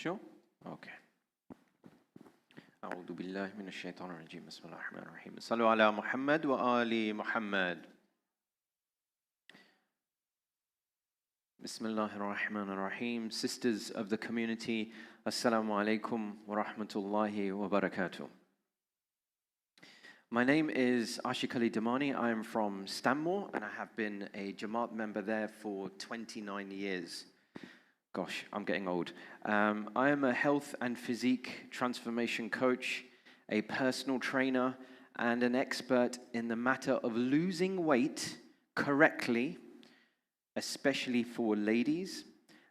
Sure? Okay. أعوذ بالله من الشيطان الرجيم بسم الله الرحمن الرحيم صلوا على محمد وآل محمد بسم الله الرحمن الرحيم. Sisters of the community, Assalamu alaikum wa rahmatullahi wa barakatuh. My name is Ashiq Damani. I am from Stanmore and I have been a Jamaat member there for 29 years. Gosh, I'm getting old. I am a health and physique transformation coach, a personal trainer, and an expert in the matter of losing weight correctly, especially for ladies.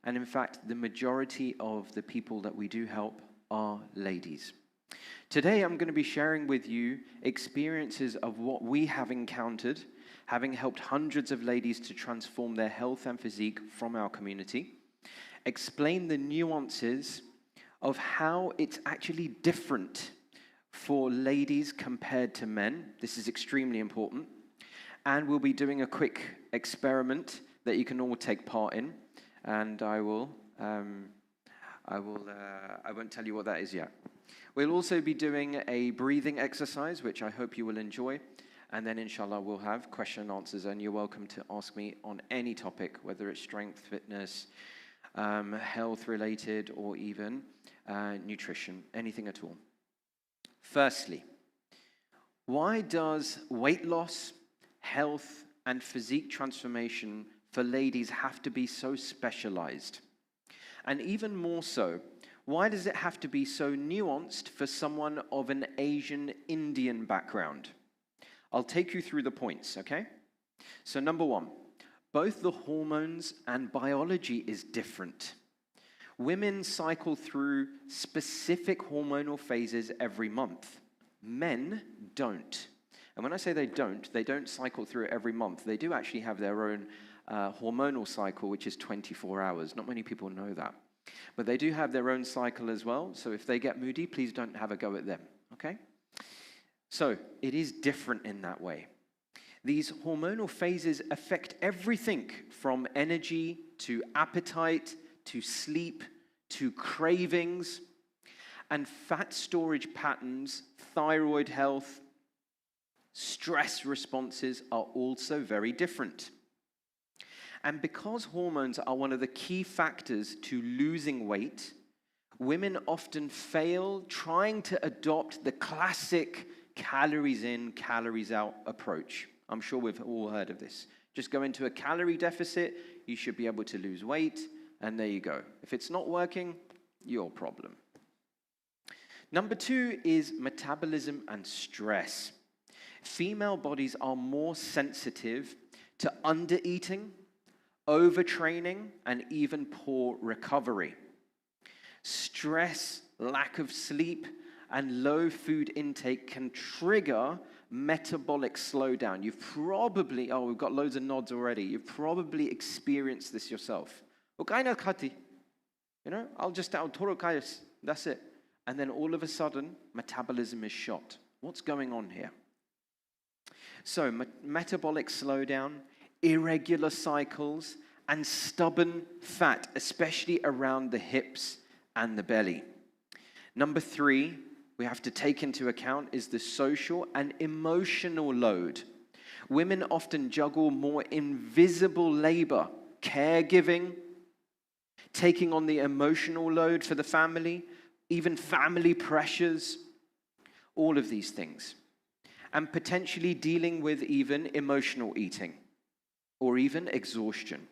And in fact, the majority of the people that we do help are ladies. Today, I'm going to be sharing with you experiences of what we have encountered, having helped hundreds of ladies to transform their health and physique from our community. Explain the nuances of how it's actually different for ladies compared to men. This is extremely important. And we'll be doing a quick experiment that you can all take part in. And I won't tell you what that is yet. We'll also be doing a breathing exercise, which I hope you will enjoy. And then inshallah, we'll have question and answers. And you're welcome to ask me on any topic, whether it's strength, fitness, health related, or even nutrition, anything at all. Firstly, why does weight loss, health, and physique transformation for ladies have to be so specialized? And even more so, why does it have to be so nuanced for someone of an Asian Indian background? I'll take you through the points, okay? So number one, both the hormones and biology is different. Women cycle through specific hormonal phases every month. Men don't. And when I say they don't cycle through it every month. They do actually have their own hormonal cycle, which is 24 hours. Not many people know that. But they do have their own cycle as well. So if they get moody, please don't have a go at them, okay? So it is different in that way. These hormonal phases affect everything from energy to appetite to sleep to cravings, and fat storage patterns, thyroid health, stress responses are also very different. And because hormones are one of the key factors to losing weight, women often fail trying to adopt the classic calories in, calories out approach. I'm sure we've all heard of this. Just go into a calorie deficit, you should be able to lose weight, and there you go. If it's not working, your problem. Number two is metabolism and stress. Female bodies are more sensitive to undereating, overtraining, and even poor recovery. Stress, lack of sleep, and low food intake can trigger metabolic slowdown. You've probably, we've got loads of nods already. You've probably experienced this yourself. You know, that's it. And then all of a sudden, metabolism is shot. What's going on here? So, metabolic slowdown, irregular cycles, and stubborn fat, especially around the hips and the belly. Number three, we have to take into account is the social and emotional load. Women often juggle more invisible labor, caregiving, taking on the emotional load for the family, even family pressures, all of these things. And potentially dealing with even emotional eating or even exhaustion.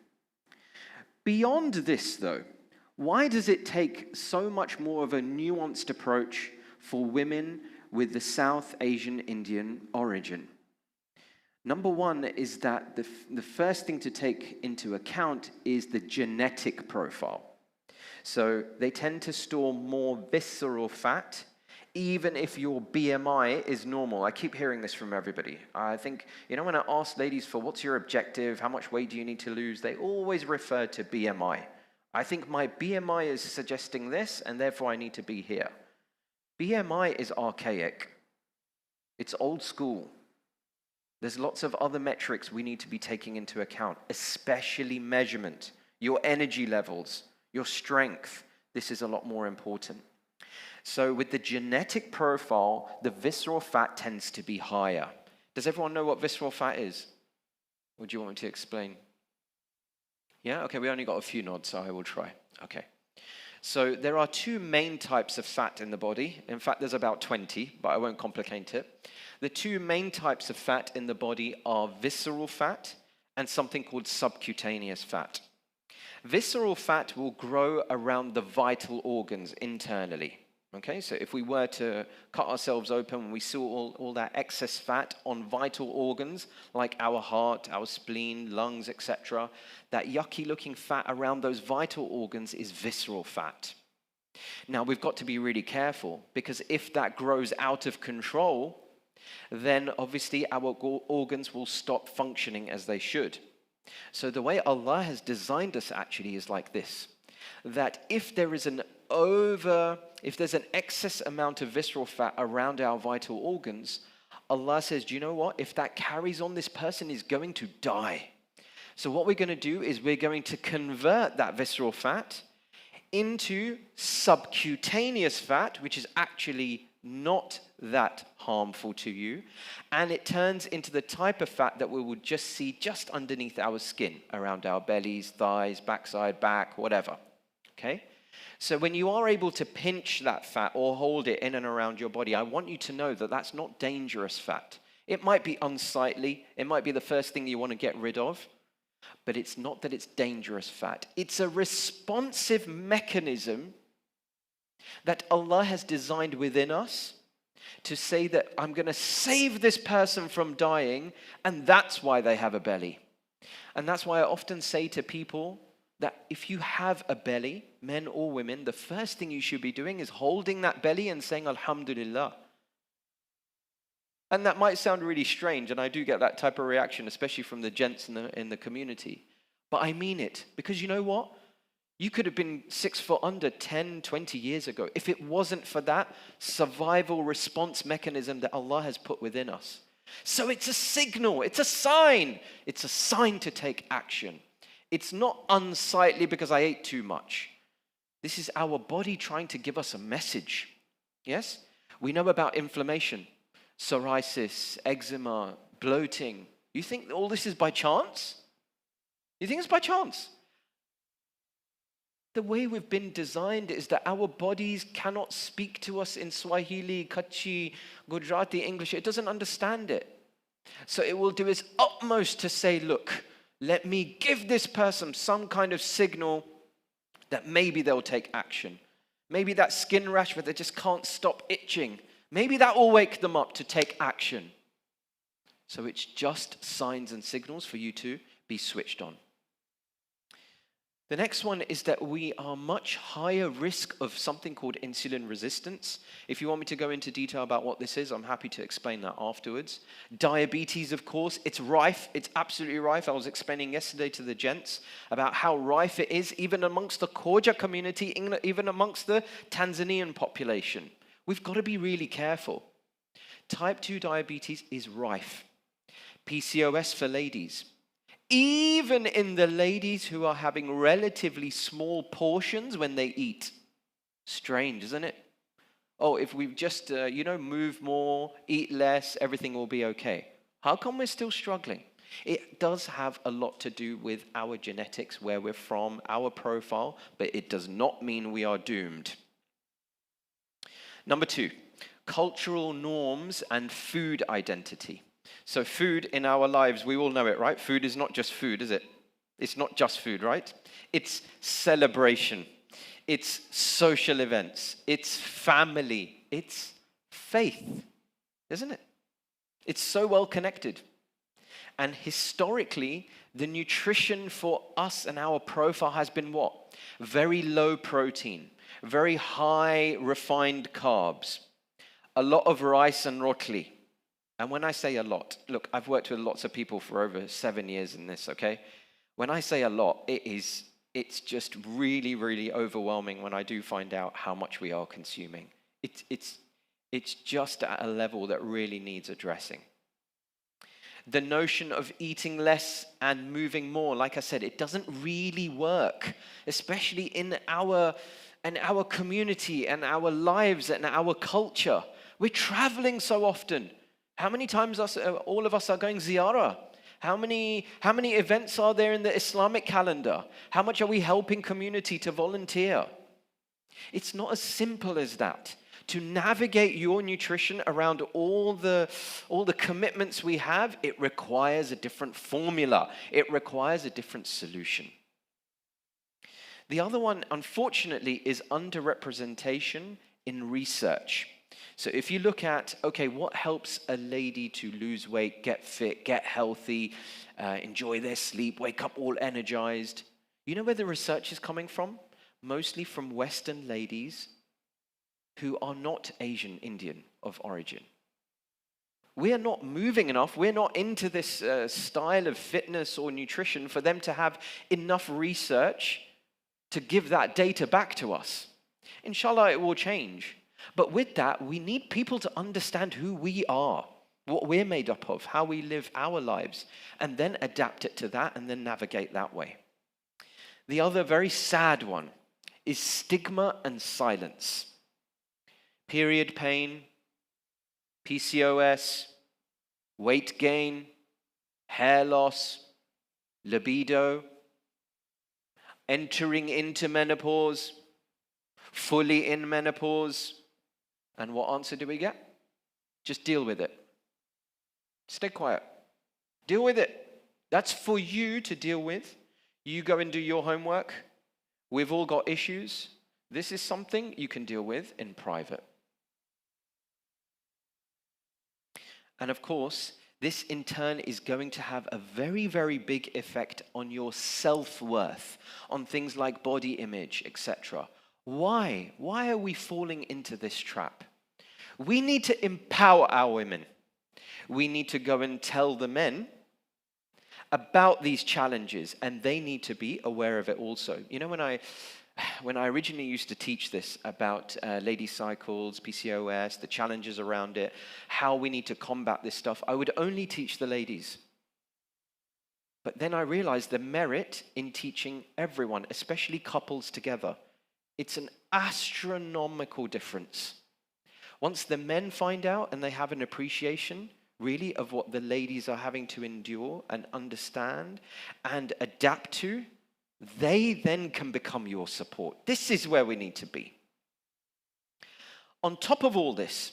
Beyond this though, why does it take so much more of a nuanced approach for women with the South Asian Indian origin? Number one is that the first thing to take into account is the genetic profile. So they tend to store more visceral fat, even if your BMI is normal. I keep hearing this from everybody. I think, when I ask ladies for what's your objective, how much weight do you need to lose, they always refer to BMI. I think my BMI is suggesting this, and therefore I need to be here. BMI is archaic. It's old school. There's lots of other metrics we need to be taking into account, especially measurement, your energy levels, your strength, this is a lot more important. So with the genetic profile, the visceral fat tends to be higher. Does everyone know what visceral fat is? Or do you want me to explain? Yeah? Okay, we only got a few nods, so I will try. Okay. So there are two main types of fat in the body. In fact, there's about 20, but I won't complicate it. The two main types of fat in the body are visceral fat and something called subcutaneous fat. Visceral fat will grow around the vital organs internally. Okay, so if we were to cut ourselves open and we saw all that excess fat on vital organs, like our heart, our spleen, lungs, etc., that yucky looking fat around those vital organs is visceral fat. Now, we've got to be really careful, because if that grows out of control, then obviously our organs will stop functioning as they should. So the way Allah has designed us actually is like this, that if there's an excess amount of visceral fat around our vital organs, Allah says, do you know what? If that carries on, this person is going to die. So what we're going to do is we're going to convert that visceral fat into subcutaneous fat, which is actually not that harmful to you, and it turns into the type of fat that we would just see just underneath our skin, around our bellies, thighs, backside, back, whatever. Okay? So when you are able to pinch that fat or hold it in and around your body, I want you to know that that's not dangerous fat. It might be unsightly, it might be the first thing you want to get rid of, but it's not that it's dangerous fat. It's a responsive mechanism that Allah has designed within us to say that I'm going to save this person from dying, and that's why they have a belly. And that's why I often say to people that if you have a belly, men or women, the first thing you should be doing is holding that belly and saying Alhamdulillah. And that might sound really strange, and I do get that type of reaction, especially from the gents in the community. But I mean it, because you know what? You could have been 6 foot under 10, 20 years ago if it wasn't for that survival response mechanism that Allah has put within us. So it's a signal, it's a sign to take action. It's not unsightly because I ate too much. This is our body trying to give us a message. Yes? We know about inflammation, psoriasis, eczema, bloating. You think all this is by chance? You think it's by chance? The way we've been designed is that our bodies cannot speak to us in Swahili, Kutchi, Gujarati, English. It doesn't understand it. So it will do its utmost to say, look, let me give this person some kind of signal that maybe they'll take action. Maybe that skin rash where they just can't stop itching. Maybe that will wake them up to take action. So it's just signs and signals for you to be switched on. The next one is that we are much higher risk of something called insulin resistance. If you want me to go into detail about what this is, I'm happy to explain that afterwards. Diabetes, of course, it's rife. It's absolutely rife. I was explaining yesterday to the gents about how rife it is, even amongst the Khoja community, even amongst the Tanzanian population. We've got to be really careful. Type 2 diabetes is rife. PCOS for ladies. Even in the ladies who are having relatively small portions when they eat. Strange, isn't it? Oh, if we just, move more, eat less, everything will be okay. How come we're still struggling? It does have a lot to do with our genetics, where we're from, our profile, but it does not mean we are doomed. Number 2, cultural norms and food identity. So food in our lives, we all know it, right? Food is not just food, is it? It's not just food, right? It's celebration. It's social events. It's family. It's faith, isn't it? It's so well connected. And historically, the nutrition for us and our profile has been what? Very low protein, very high refined carbs, a lot of rice and rotli. And when I say a lot, look, I've worked with lots of people for over 7 years in this, okay? When I say a lot, it's just really, really overwhelming when I do find out how much we are consuming. It's just at a level that really needs addressing. The notion of eating less and moving more, like I said, it doesn't really work, especially in our and our community and our lives and our culture. We're traveling so often. How many times all of us are going ziyarah? How many events are there in the Islamic calendar? How much are we helping community to volunteer? It's not as simple as that. To navigate your nutrition around all the commitments we have, it requires a different formula. It requires a different solution. The other one, unfortunately, is underrepresentation in research. So if you look at, okay, what helps a lady to lose weight, get fit, get healthy, enjoy their sleep, wake up all energized? You know where the research is coming from? Mostly from Western ladies who are not Asian Indian of origin. We are not moving enough. We're not into this style of fitness or nutrition for them to have enough research to give that data back to us. Inshallah, it will change. But with that, we need people to understand who we are, what we're made up of, how we live our lives, and then adapt it to that and then navigate that way. The other very sad one is stigma and silence. Period pain, PCOS, weight gain, hair loss, libido, entering into menopause, fully in menopause. And what answer do we get? Just deal with it. Stay quiet. Deal with it. That's for you to deal with. You go and do your homework. We've all got issues. This is something you can deal with in private. And of course, this in turn is going to have a very, very big effect on your self-worth, on things like body image, etc. Why? Why are we falling into this trap? We need to empower our women. We need to go and tell the men about these challenges, and they need to be aware of it also. You know, when I originally used to teach this about lady cycles, PCOS, the challenges around it, how we need to combat this stuff, I would only teach the ladies. But then I realized the merit in teaching everyone, especially couples together. It's an astronomical difference. Once the men find out and they have an appreciation, really, of what the ladies are having to endure and understand and adapt to, they then can become your support. This is where we need to be. On top of all this,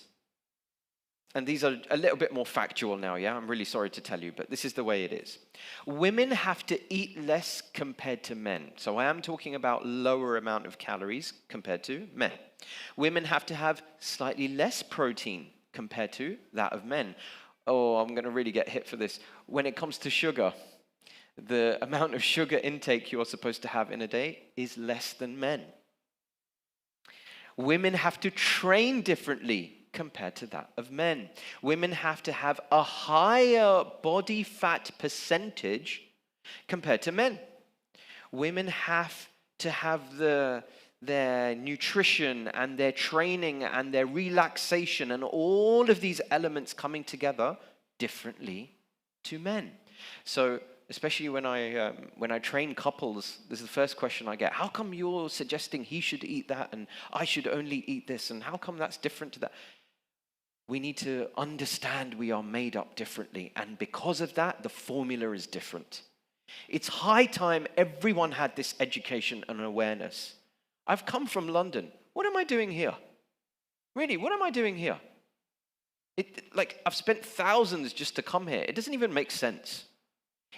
and these are a little bit more factual now, yeah? I'm really sorry to tell you, but this is the way it is. Women have to eat less compared to men. So I am talking about lower amount of calories compared to men. Women have to have slightly less protein compared to that of men. Oh, I'm going to really get hit for this. When it comes to sugar, the amount of sugar intake you're supposed to have in a day is less than men. Women have to train differently compared to that of men. Women have to have a higher body fat percentage compared to men. Women have to have their nutrition and their training and their relaxation and all of these elements coming together differently to men. So especially when I train couples, this is the first question I get. How come you're suggesting he should eat that and I should only eat this? And how come that's different to that? We need to understand we are made up differently. And because of that, the formula is different. It's high time everyone had this education and awareness. I've come from London. What am I doing here? Really, what am I doing here? I've spent thousands just to come here. It doesn't even make sense.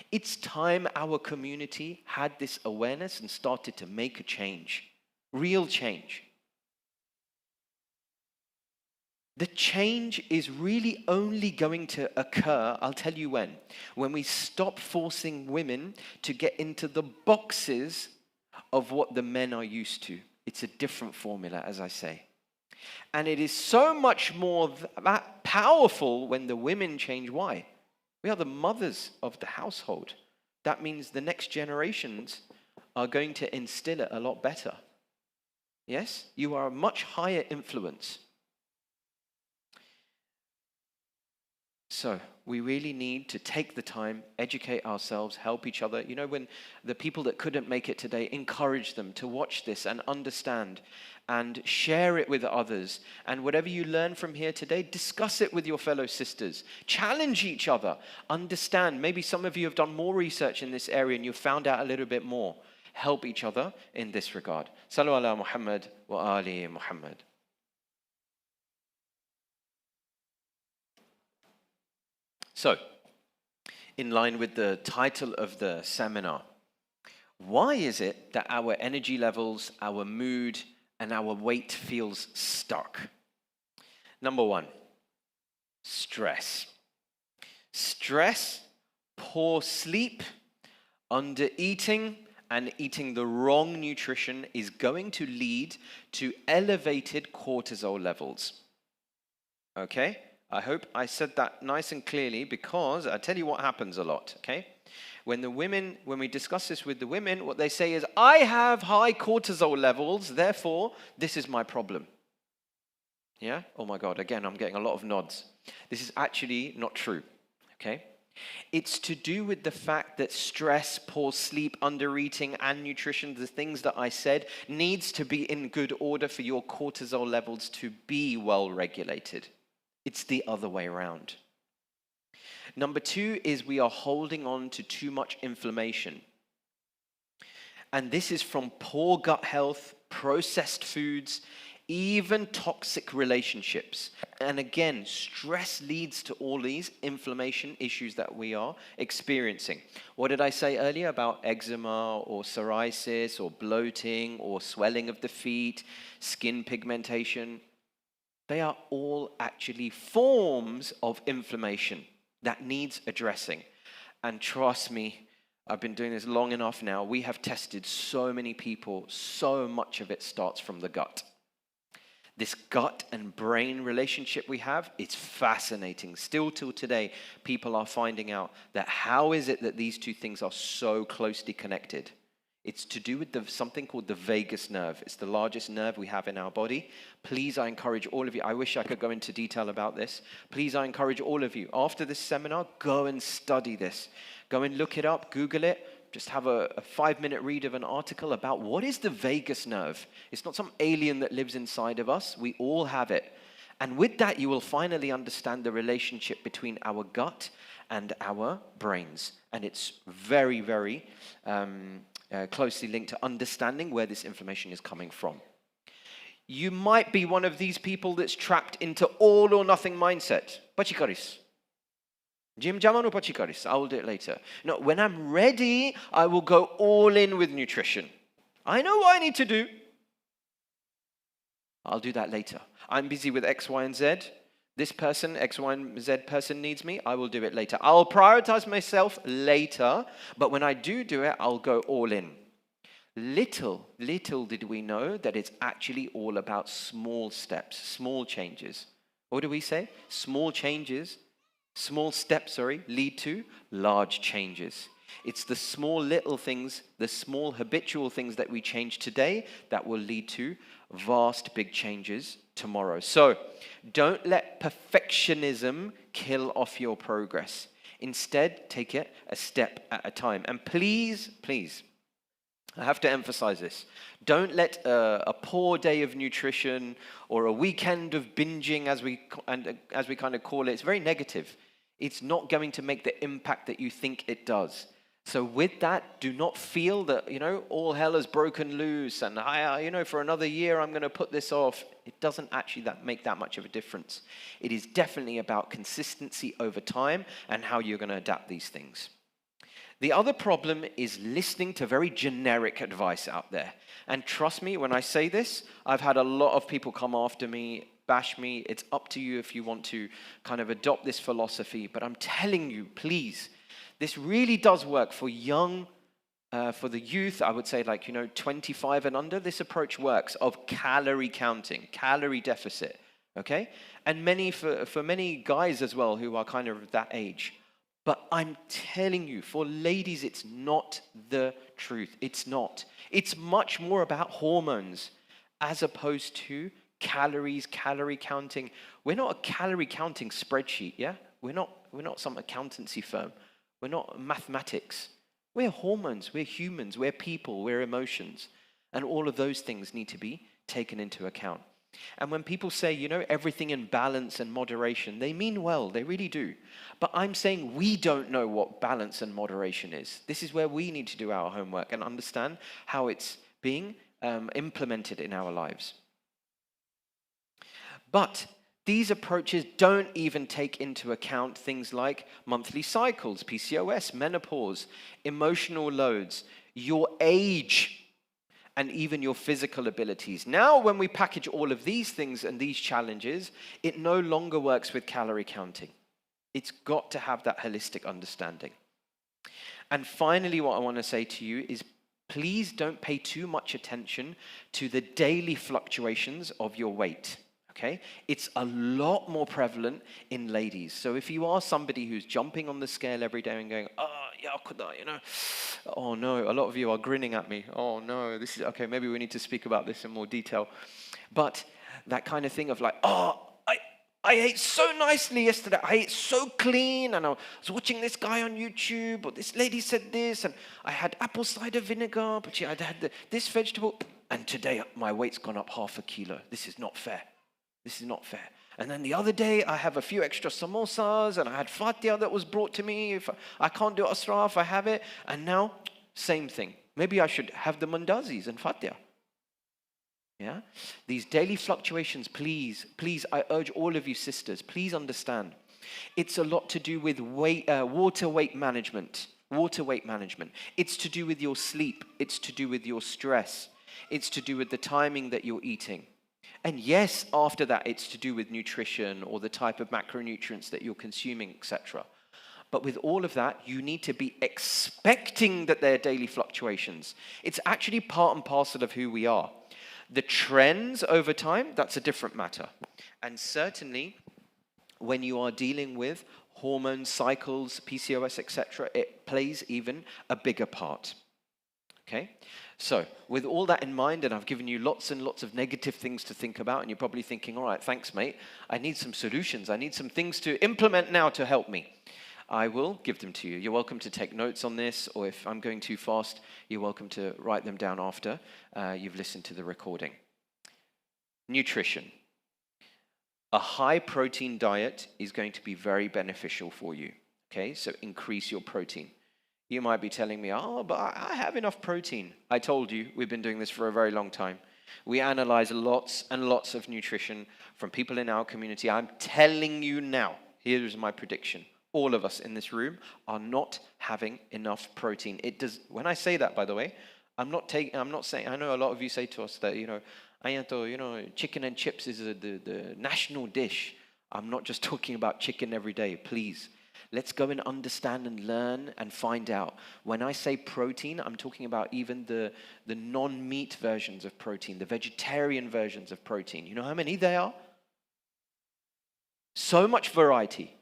It's time our community had this awareness and started to make a change. Real change. The change is really only going to occur, I'll tell you when we stop forcing women to get into the boxes of what the men are used to. It's a different formula, as I say. And it is so much more that powerful when the women change. Why? We are the mothers of the household. That means the next generations are going to instill it a lot better. Yes? You are a much higher influence. So we really need to take the time, educate ourselves, help each other. You know, when the people that couldn't make it today, encourage them to watch this and understand and share it with others. And whatever you learn from here today, discuss it with your fellow sisters. Challenge each other. Understand. Maybe some of you have done more research in this area and you've found out a little bit more. Help each other in this regard. Sallu ala Muhammad wa ali Muhammad. So, in line with the title of the seminar, why is it that our energy levels, our mood, and our weight feels stuck? Number one, stress. Stress, poor sleep, under-eating, and eating the wrong nutrition is going to lead to elevated cortisol levels. Okay? I hope I said that nice and clearly, because I tell you what happens a lot, okay? When we discuss this with the women, what they say is, I have high cortisol levels, therefore, this is my problem. Yeah? Oh my God, again, I'm getting a lot of nods. This is actually not true, okay? It's to do with the fact that stress, poor sleep, under-eating, and nutrition, the things that I said, needs to be in good order for your cortisol levels to be well regulated. It's the other way around. Number two is we are holding on to too much inflammation. And this is from poor gut health, processed foods, even toxic relationships. And again, stress leads to all these inflammation issues that we are experiencing. What did I say earlier about eczema or psoriasis or bloating or swelling of the feet, skin pigmentation? They are all actually forms of inflammation that needs addressing. And trust me, I've been doing this long enough now. We have tested so many people. So much of it starts from the gut. This gut and brain relationship we have, it's fascinating. Still till today, people are finding out that how is it that these two things are so closely connected? It's to do with something called the vagus nerve. It's the largest nerve we have in our body. Please, I encourage all of you. I wish I could go into detail about this. Please, I encourage all of you. After this seminar, go and study this. Go and look it up, Google it. Just have a 5-minute read of an article about what is the vagus nerve. It's not some alien that lives inside of us. We all have it. And with that, you will finally understand the relationship between our gut and our brains. And it's very, very closely linked to understanding where this information is coming from. You might be one of these people that's trapped into all or nothing mindset. Pachikaris. Jim Jamanu Pachikaris. I will do it later. No, when I'm ready, I will go all in with nutrition. I know what I need to do. I'll do that later. I'm busy with X, Y, and Z. This person, X, Y, and Z person needs me. I will do it later. I'll prioritize myself later, but when I do it, I'll go all in. Little did we know that it's actually all about small steps, small changes. What do we say? Small steps, lead to large changes. It's the small little things, the small habitual things that we change today that will lead to vast big changes tomorrow. So don't let perfectionism kill off your progress. Instead, take it a step at a time. And please, I have to emphasize this. Don't let a poor day of nutrition or a weekend of binging, as we kind of call it, it's very negative. It's not going to make the impact that you think it does. So with that, do not feel that, all hell has broken loose and for another year I'm going to put this off. It doesn't actually make that much of a difference. It is definitely about consistency over time and how you're going to adapt these things. The other problem is listening to very generic advice out there. And trust me, when I say this, I've had a lot of people come after me, bash me. It's up to you if you want to kind of adopt this philosophy. But I'm telling you, please, this really does work for for the youth. I would say 25 and under. This approach works of calorie counting, calorie deficit, okay? And for many guys as well who are kind of that age. But I'm telling you, for ladies, it's not the truth. It's not. It's much more about hormones as opposed to calories, calorie counting. We're not a calorie counting spreadsheet, yeah? We're not some accountancy firm. We're not mathematics. We're hormones, we're humans, we're people, we're emotions. And all of those things need to be taken into account. And when people say, everything in balance and moderation, they mean well, they really do. But I'm saying we don't know what balance and moderation is. This is where we need to do our homework and understand how it's being implemented in our lives. But these approaches don't even take into account things like monthly cycles, PCOS, menopause, emotional loads, your age, and even your physical abilities. Now, when we package all of these things and these challenges, it no longer works with calorie counting. It's got to have that holistic understanding. And finally, what I want to say to you is, please don't pay too much attention to the daily fluctuations of your weight. Okay? It's a lot more prevalent in ladies. So if you are somebody who's jumping on the scale every day and going, oh no, a lot of you are grinning at me. Oh no, this is, okay, maybe we need to speak about this in more detail. But that kind of thing of like, I ate so nicely yesterday. I ate so clean, and I was watching this guy on YouTube, or this lady said this, and I had apple cider vinegar, but I had this vegetable, and today my weight's gone up 0.5 kilo. This is not fair. This is not fair. And then the other day, I have a few extra samosas, and I had fatia that was brought to me. If I can't do asraf, I have it. And now, same thing. Maybe I should have the mandazis and fatia. Yeah? These daily fluctuations, please, I urge all of you sisters, please understand. It's a lot to do with water weight management. Water weight management. It's to do with your sleep. It's to do with your stress. It's to do with the timing that you're eating. And yes, after that, it's to do with nutrition or the type of macronutrients that you're consuming, etc. But with all of that, you need to be expecting that there are daily fluctuations. It's actually part and parcel of who we are. The trends over time, that's a different matter. And certainly, when you are dealing with hormone cycles, PCOS, etc., it plays even a bigger part. Okay? So, with all that in mind, and I've given you lots and lots of negative things to think about, and you're probably thinking, all right, thanks, mate. I need some solutions. I need some things to implement now to help me. I will give them to you. You're welcome to take notes on this, or if I'm going too fast, you're welcome to write them down after you've listened to the recording. Nutrition. A high-protein diet is going to be very beneficial for you. Okay, so increase your protein. You might be telling me, but I have enough protein. I told you, we've been doing this for a very long time. We analyze lots and lots of nutrition from people in our community. I'm telling you now, here's my prediction. All of us in this room are not having enough protein. It does. When I say that, by the way, I'm not saying, I know a lot of you say to us that, chicken and chips is the national dish. I'm not just talking about chicken every day, please. Let's go and understand and learn and find out. When I say protein, I'm talking about even the non-meat versions of protein, the vegetarian versions of protein. You know how many they are? So much variety.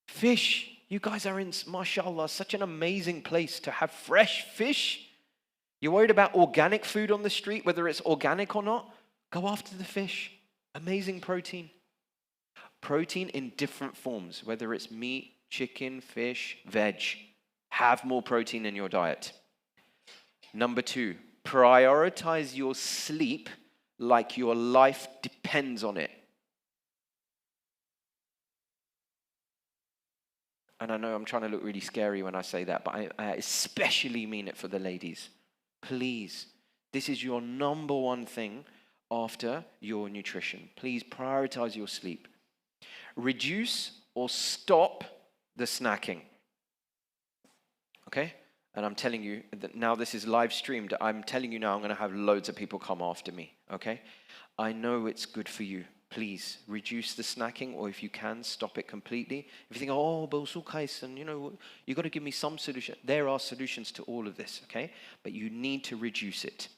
Fish. You guys are in, mashallah, such an amazing place to have fresh fish. You're worried about organic food on the street, whether it's organic or not? Go after the fish. Amazing protein. Protein in different forms, whether it's meat, chicken, fish, veg. Have more protein in your diet. Number 2, prioritize your sleep like your life depends on it. And I know I'm trying to look really scary when I say that, but I especially mean it for the ladies. Please, this is your number one thing after your nutrition. Please prioritize your sleep. Reduce or stop the snacking. Okay? And I'm telling you that now this is live streamed. I'm telling you now I'm going to have loads of people come after me. Okay? I know it's good for you. Please reduce the snacking, or if you can, stop it completely. If you think, and you got to give me some solution. There are solutions to all of this, okay? But you need to reduce it.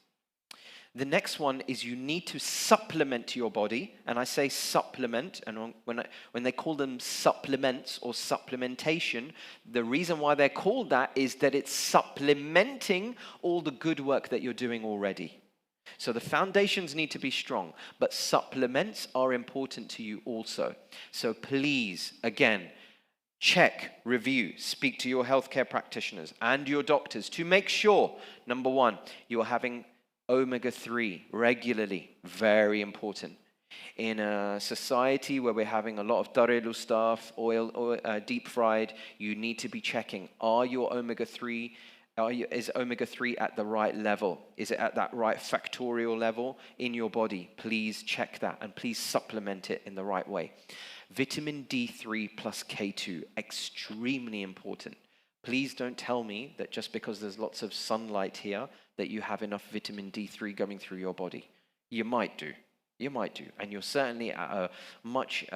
The next one is you need to supplement your body, and I say supplement, and when they call them supplements or supplementation, the reason why they're called that is that it's supplementing all the good work that you're doing already. So the foundations need to be strong, but supplements are important to you also. So please, again, check, review, speak to your healthcare practitioners and your doctors to make sure, number one, you're having omega-3 regularly. Very important. In a society where we're having a lot of darelu stuff, oil, deep fried, you need to be checking, are your omega-3, is omega-3 at the right level? Is it at that right factorial level in your body? Please check that and please supplement it in the right way. Vitamin D3 plus K2, extremely important. Please don't tell me that just because there's lots of sunlight here that you have enough vitamin D3 going through your body. You might do. You might do. And you're certainly at a much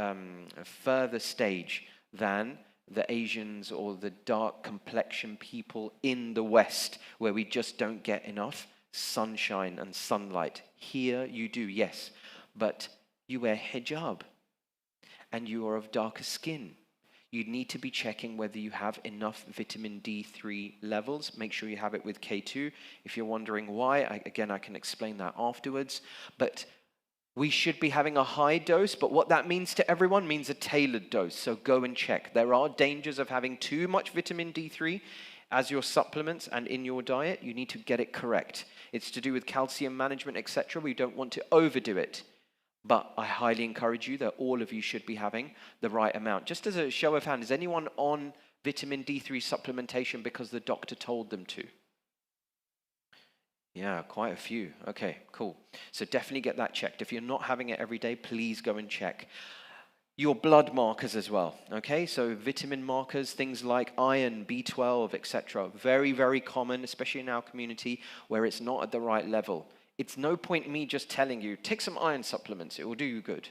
further stage than the Asians or the dark complexion people in the West, where we just don't get enough sunshine and sunlight. Here you do, yes. But you wear hijab and you are of darker skin. You need to be checking whether you have enough vitamin D3 levels. Make sure you have it with K2. If you're wondering why, I can explain that afterwards. But we should be having a high dose, but what that means to everyone means a tailored dose. So go and check. There are dangers of having too much vitamin D3 as your supplements and in your diet. You need to get it correct. It's to do with calcium management, etc. We don't want to overdo it. But I highly encourage you that all of you should be having the right amount. Just as a show of hands, is anyone on vitamin D3 supplementation because the doctor told them to? Yeah, quite a few. Okay, cool. So definitely get that checked. If you're not having it every day, please go and check. Your blood markers as well, okay? So vitamin markers, things like iron, B12, etc. Very, very common, especially in our community where it's not at the right level. It's no point me just telling you, take some iron supplements, it will do you good.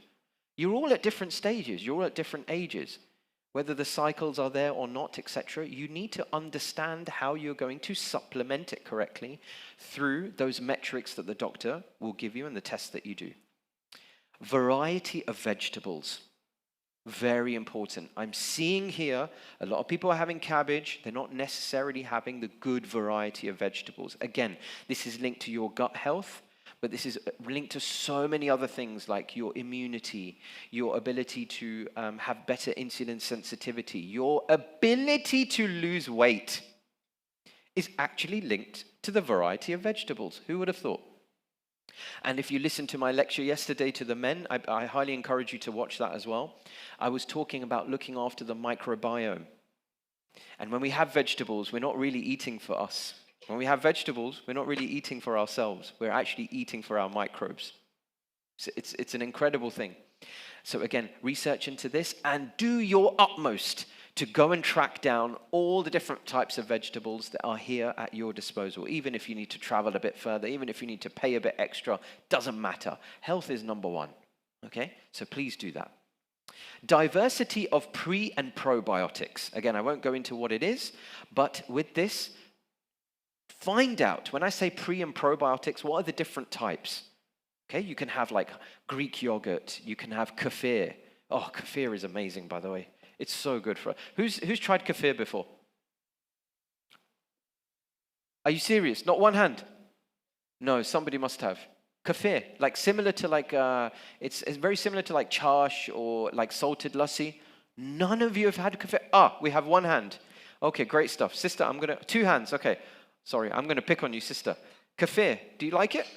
You're all at different stages, you're all at different ages. Whether the cycles are there or not, etc., you need to understand how you're going to supplement it correctly through those metrics that the doctor will give you and the tests that you do. Variety of vegetables. Very important. I'm seeing here a lot of people are having cabbage. They're not necessarily having the good variety of vegetables. Again, this is linked to your gut health, but this is linked to so many other things like your immunity, your ability to have better insulin sensitivity, your ability to lose weight is actually linked to the variety of vegetables. Who would have thought? And if you listened to my lecture yesterday to the men, I highly encourage you to watch that as well. I was talking about looking after the microbiome. And when we have vegetables, we're not really eating for us. When we have vegetables, we're not really eating for ourselves. We're actually eating for our microbes. So it's an incredible thing. So again, research into this and do your utmost to go and track down all the different types of vegetables that are here at your disposal. Even if you need to travel a bit further, even if you need to pay a bit extra, doesn't matter. Health is number one, okay? So please do that. Diversity of pre- and probiotics. Again, I won't go into what it is, but with this, find out, when I say pre- and probiotics, what are the different types? Okay, you can have like Greek yogurt, you can have kefir. Oh, kefir is amazing, by the way. It's so good for... Who's tried kefir before? Are you serious? Not one hand? No, somebody must have. Kefir, like similar to like... it's very similar to like chash or like salted lassi. None of you have had kefir? Ah, we have one hand. Okay, great stuff. Sister, I'm going to... 2 hands, okay. Sorry, I'm going to pick on you, sister. Kefir, do you like it?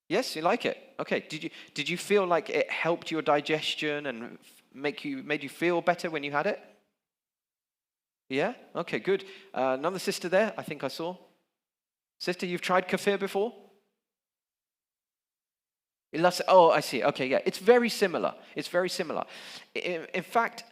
Yes, you like it? Okay, did you feel like it helped your digestion and made you feel better when you had it? Yeah? Okay, good. Another sister there, I think I saw. Sister, you've tried kefir before? Oh, I see. Okay, yeah. It's very similar. It's very similar. In fact,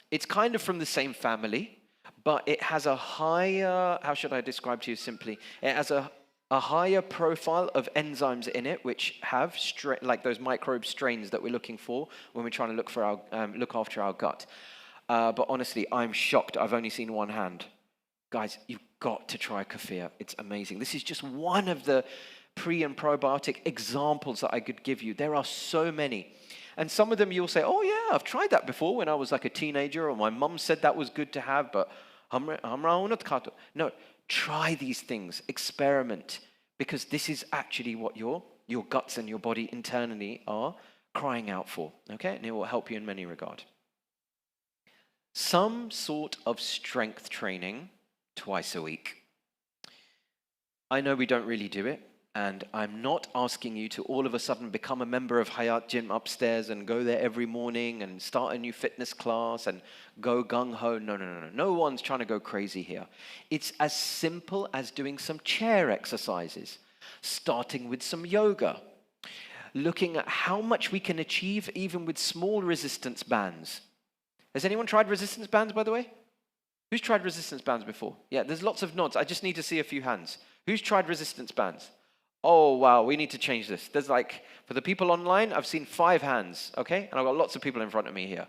it's kind of from the same family, but it has a higher, how should I describe to you simply? It has a higher profile of enzymes in it, which have like those microbe strains that we're looking for when we're trying to look after our gut. But honestly, I'm shocked. I've only seen one hand. Guys, you've got to try kefir. It's amazing. This is just one of the pre- and probiotic examples that I could give you. There are so many. And some of them you'll say, oh yeah, I've tried that before when I was like a teenager, or my mum said that was good to have, but no, try these things, experiment, because this is actually what your guts and your body internally are crying out for, okay? And it will help you in many regards. Some sort of strength training twice a week. I know we don't really do it, and I'm not asking you to all of a sudden become a member of Hayat Gym upstairs and go there every morning and start a new fitness class and go gung-ho. No. No one's trying to go crazy here. It's as simple as doing some chair exercises, starting with some yoga, looking at how much we can achieve even with small resistance bands. Has anyone tried resistance bands, by the way? Who's tried resistance bands before? Yeah, there's lots of nods. I just need to see a few hands. Who's tried resistance bands? Oh, wow, we need to change this. There's for the people online, I've seen 5 hands, okay? And I've got lots of people in front of me here.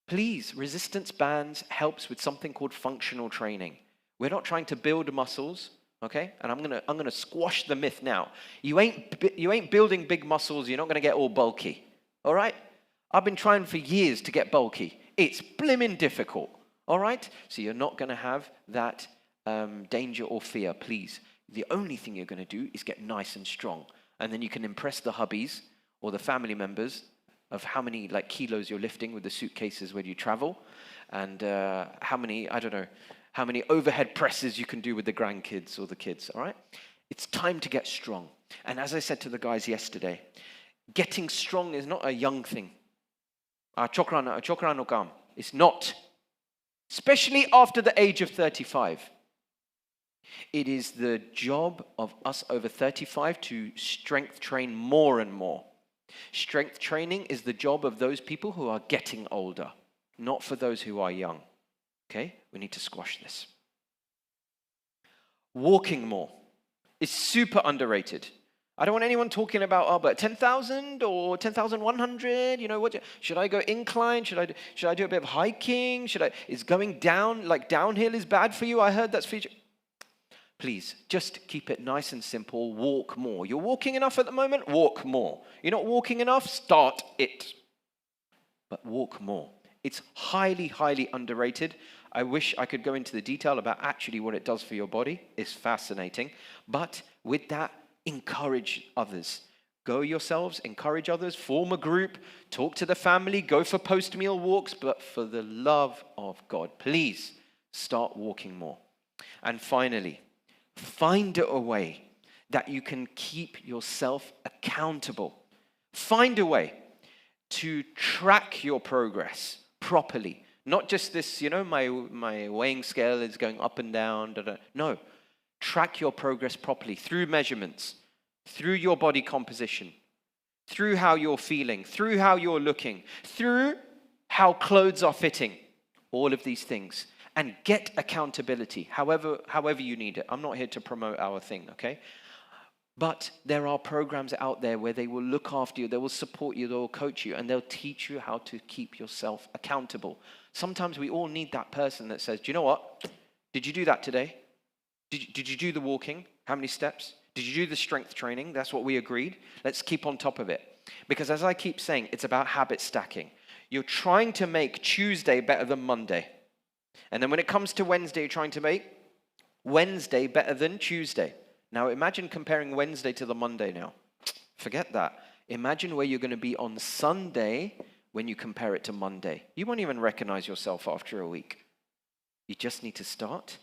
Please, resistance bands helps with something called functional training. We're not trying to build muscles, okay? And I'm gonna squash the myth now. You ain't building big muscles, you're not gonna get all bulky, all right? I've been trying for years to get bulky. It's blimmin' difficult, all right? So you're not gonna have that danger or fear, please. The only thing you're gonna do is get nice and strong. And then you can impress the hubbies or the family members of how many kilos you're lifting with the suitcases when you travel, and how many overhead presses you can do with the grandkids or the kids, all right? It's time to get strong. And as I said to the guys yesterday, getting strong is not a young thing. It's not. Especially after the age of 35. It is the job of us over 35 to strength train more and more. Strength training is the job of those people who are getting older, not for those who are young. Okay? We need to squash this. Walking more is super underrated. I don't want anyone talking about, but 10,000 or 10,100, should I go incline? Should I do a bit of hiking? Is going down, downhill is bad for you? I heard that's feature. Please, just keep it nice and simple. Walk more. You're walking enough at the moment? Walk more. You're not walking enough? Start it. But walk more. It's highly, highly underrated. I wish I could go into the detail about actually what it does for your body. It's fascinating. But with that, encourage others. Go yourselves, encourage others, form a group, talk to the family, go for post-meal walks. But for the love of God, please start walking more. And finally, find a way that you can keep yourself accountable. Find a way to track your progress properly. Not just this, my weighing scale is going up and down. No, track your progress properly through measurements, through your body composition, through how you're feeling, through how you're looking, through how clothes are fitting, all of these things. And get accountability, however you need it. I'm not here to promote our thing, okay? But there are programs out there where they will look after you, they will support you, they will coach you, and they'll teach you how to keep yourself accountable. Sometimes we all need that person that says, do you know what? Did you do that today? Did you do the walking? How many steps? Did you do the strength training? That's what we agreed. Let's keep on top of it. Because as I keep saying, it's about habit stacking. You're trying to make Tuesday better than Monday. And then when it comes to Wednesday, you're trying to make Wednesday better than Tuesday. Now imagine comparing Wednesday to the Monday now. Forget that. Imagine where you're going to be on Sunday when you compare it to Monday. You won't even recognize yourself after a week. You just need to start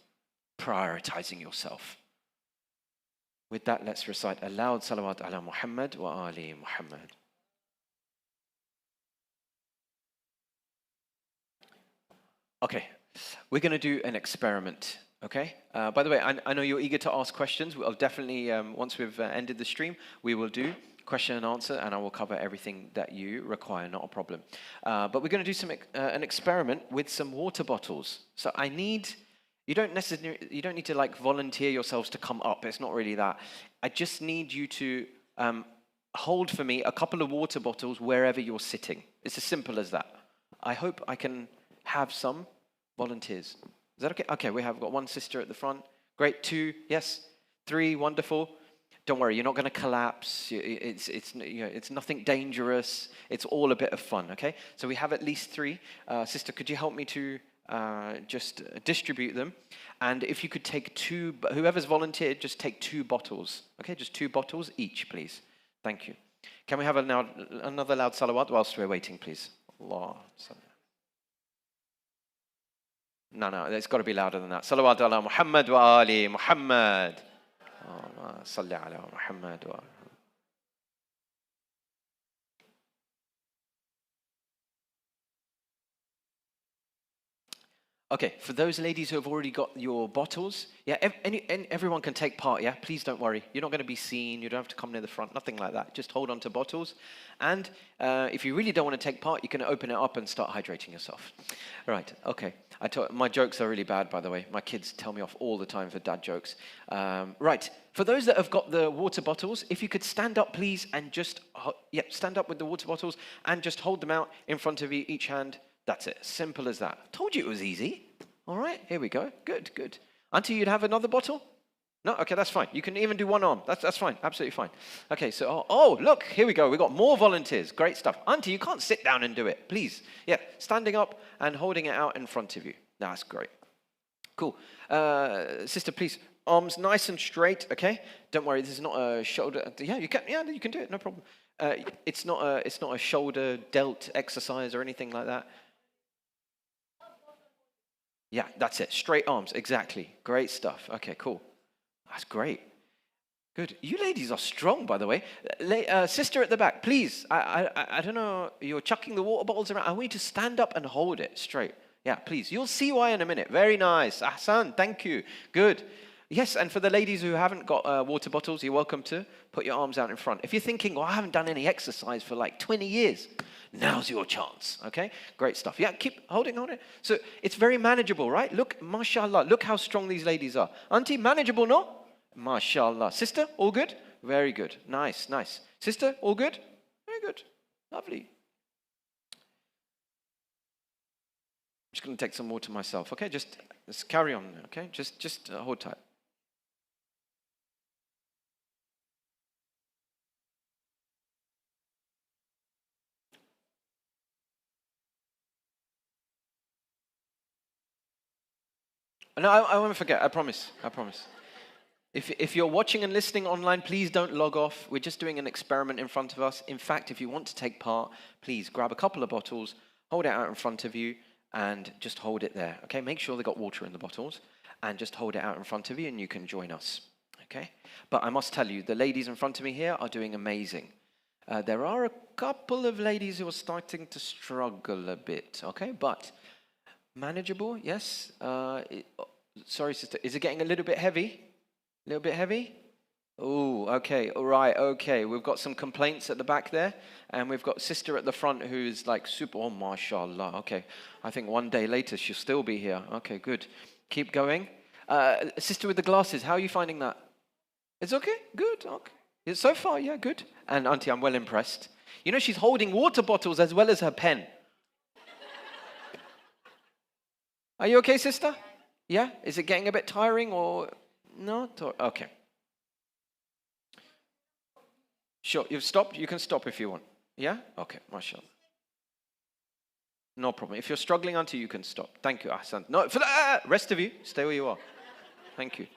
prioritizing yourself. With that, let's recite aloud salawat ala Muhammad wa ali Muhammad. Okay, we're going to do an experiment, okay? By the way, I know you're eager to ask questions. We'll definitely, once we've ended the stream, we will do question and answer, and I will cover everything that you require, not a problem. But we're going to do an experiment with some water bottles. So you don't need to volunteer yourselves to come up. It's not really that. I just need you to hold for me a couple of water bottles wherever you're sitting. It's as simple as that. I hope I can have some volunteers. Is that okay? Okay, we have got one sister at the front. Great, 2, yes, 3, wonderful. Don't worry, you're not going to collapse. It's nothing dangerous. It's all a bit of fun, okay? So we have at least 3. Sister, could you help me to just distribute them. And if you could take two, whoever's volunteered, just take 2 bottles. Okay, just 2 bottles each, please. Thank you. Can we have another loud salawat whilst we're waiting, please? Allah. No, it's got to be louder than that. Salawat ala Muhammad wa ali Muhammad. Salli ala Muhammad wa ali. Okay, for those ladies who have already got your bottles, yeah, everyone can take part, yeah? Please don't worry. You're not going to be seen. You don't have to come near the front, nothing like that. Just hold on to bottles. And if you really don't want to take part, you can open it up and start hydrating yourself. Right, okay. My jokes are really bad, by the way. My kids tell me off all the time for dad jokes. Right, for those that have got the water bottles, if you could stand up, please, and just, stand up with the water bottles and just hold them out in front of you, each hand. That's it. Simple as that. Told you it was easy. All right, here we go. Good. Auntie, you'd have another bottle? No? Okay, that's fine. You can even do one arm. That's fine. Absolutely fine. Okay, so, look, here we go. We've got more volunteers. Great stuff. Auntie, you can't sit down and do it. Please. Yeah, standing up and holding it out in front of you. That's great. Cool. Sister, please. Arms nice and straight, okay? Don't worry, this is not a shoulder. Yeah, you can do it. No problem. It's not a shoulder delt exercise or anything like that. Yeah, that's it. Straight arms, exactly. Great stuff. Okay, cool. That's great. Good. You ladies are strong, by the way. Sister at the back, please. I don't know. You're chucking the water bottles around. I want you to stand up and hold it straight. Yeah, please. You'll see why in a minute. Very nice. Ahsan, thank you. Good. Yes, and for the ladies who haven't got water bottles, you're welcome to put your arms out in front. If you're thinking, well, I haven't done any exercise for like 20 years, now's your chance, okay? Great stuff. Yeah, keep holding on it. So it's very manageable, right? Look, mashallah, look how strong these ladies are. Auntie, manageable, no? Mashallah. Sister, all good? Very good. Nice. Sister, all good? Very good. Lovely. I'm just going to take some water myself, okay? Just carry on, okay? Just hold tight. No, I won't forget. I promise. If you're watching and listening online, please don't log off. We're just doing an experiment in front of us. In fact, if you want to take part, please grab a couple of bottles, hold it out in front of you, and just hold it there. Okay, make sure they've got water in the bottles, and just hold it out in front of you, and you can join us. Okay, but I must tell you, the ladies in front of me here are doing amazing. There are a couple of ladies who are starting to struggle a bit. Okay, but manageable, yes. Sorry, sister. Is it getting a little bit heavy? A little bit heavy? Oh, okay. All right. Okay. We've got some complaints at the back there, and we've got sister at the front who's like super. Oh, mashallah. Okay. I think one day later she'll still be here. Okay, good. Keep going. Sister with the glasses. How are you finding that? It's okay. Good. Okay. So far, yeah, good. And auntie, I'm well impressed. You know, she's holding water bottles as well as her pen. Are you okay, sister? Yeah? Is it getting a bit tiring or no? Okay. Sure, you've stopped? You can stop if you want. Yeah? Okay, mashallah. No problem. If you're struggling, auntie, you can stop. Thank you, Ahsan. No, for the rest of you, stay where you are. Thank you.